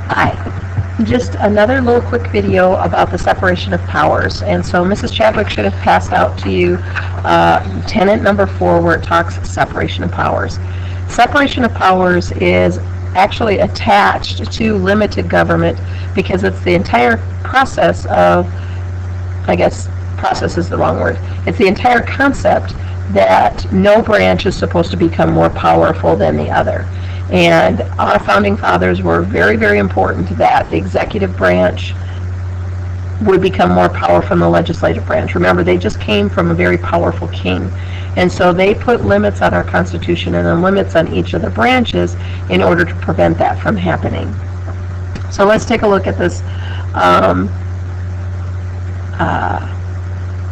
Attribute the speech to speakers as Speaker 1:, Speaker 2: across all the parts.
Speaker 1: Hi. Just another little quick video about the separation of powers. And so Mrs. Chadwick should have passed out to you tenet number 4 where it talks separation of powers. Separation of powers is actually attached to limited government because it's the entire process of, I guess process is the wrong word, it's the entire concept that no branch is supposed to become more powerful than the other. And our founding fathers were very, very important that the executive branch would become more powerful than the legislative branch. Remember, they just came from a very powerful king. And so they put limits on our Constitution and then limits on each of the branches in order to prevent that from happening. So let's take a look at this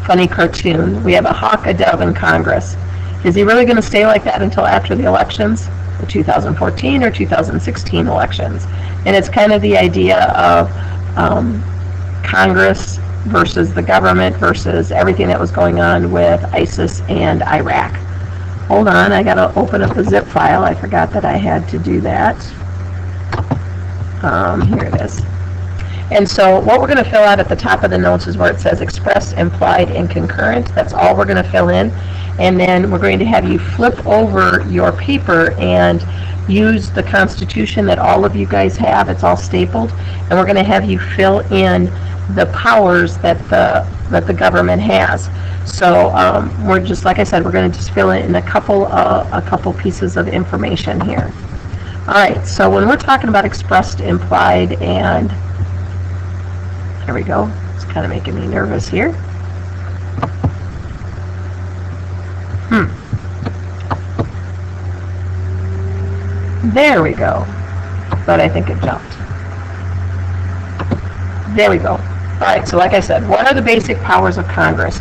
Speaker 1: funny cartoon. We have a hawk, a dove, in Congress. Is he really going to stay like that until after the elections? The 2014 or 2016 elections. And it's kind of the idea of Congress versus the government versus everything that was going on with ISIS and Iraq. Hold on, I got to open up the zip file. I forgot that I had to do that. Here it is. And so what we're going to fill out at the top of the notes is where it says expressed, implied, and concurrent. That's all we're going to fill in. And then we're going to have you flip over your paper and use the Constitution that all of you guys have. It's all stapled. And we're going to have you fill in the powers that the government has. So we're just, like I said, we're going to just fill in a couple pieces of information here. All right, so when we're talking about expressed, implied, and there we go. It's kind of making me nervous here. There we go. But I think it jumped. There we go. All right, so like I said, what are the basic powers of Congress?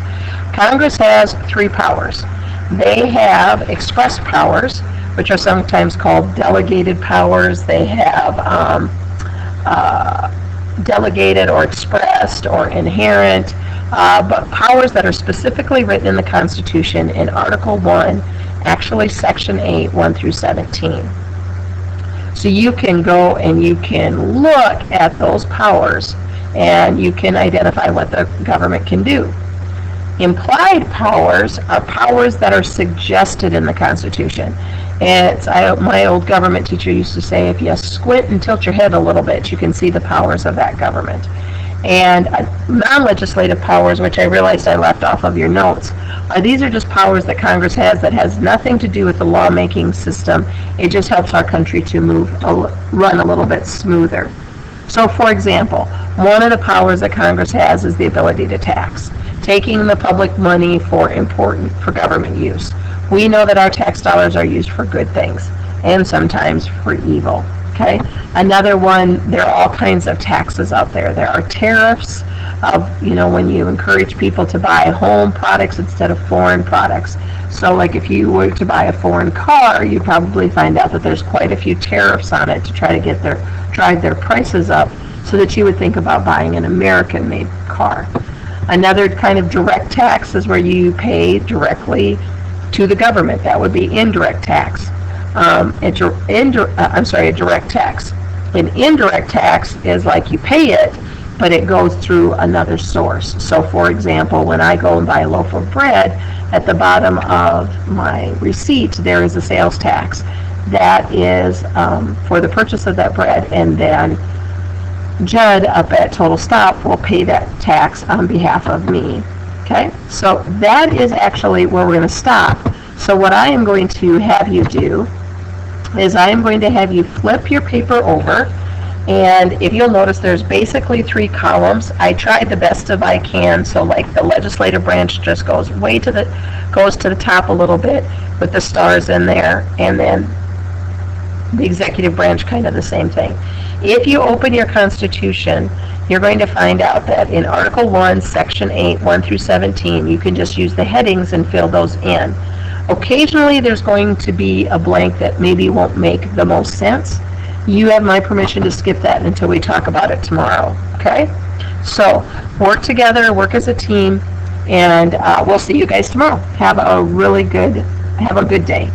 Speaker 1: Congress has 3 powers. They have express powers, which are sometimes called delegated powers. They have delegated or expressed or inherent, but powers that are specifically written in the Constitution in Article 1, actually Section 8, 1 through 17. So you can go and you can look at those powers and you can identify what the government can do. Implied powers are powers that are suggested in the Constitution. And my old government teacher used to say, if you squint and tilt your head a little bit, you can see the powers of that government. And non-legislative powers, which I realized I left off of your notes, these are just powers that Congress has nothing to do with the lawmaking system. It just helps our country to run a little bit smoother. So, for example, one of the powers that Congress has is the ability to tax, taking the public money for government use. We know that our tax dollars are used for good things and sometimes for evil. Okay. Another one, there are all kinds of taxes out there. There are tariffs of, when you encourage people to buy home products instead of foreign products. So like if you were to buy a foreign car, you probably find out that there's quite a few tariffs on it to try to drive their prices up so that you would think about buying an American-made car. Another kind of direct tax is where you pay directly to the government. That would be indirect tax. A direct tax. An indirect tax is like you pay it, but it goes through another source. So, for example, when I go and buy a loaf of bread, at the bottom of my receipt, there is a sales tax. That is for the purchase of that bread, and then Judd up at Total Stop will pay that tax on behalf of me. Okay, so that is actually where we're going to stop. So what I am going to have you do is I am going to have you flip your paper over, and if you'll notice there's basically 3 columns. I tried the best of I can, so like the legislative branch just goes to the top a little bit with the stars in there, and then the executive branch kind of the same thing. If you open your Constitution, you're going to find out that in Article 1, Section 8, 1 through 17, you can just use the headings and fill those in. Occasionally there's going to be a blank that maybe won't make the most sense. You have my permission to skip that until we talk about it tomorrow, okay? So work together, work as a team, and we'll see you guys tomorrow. Have a good day.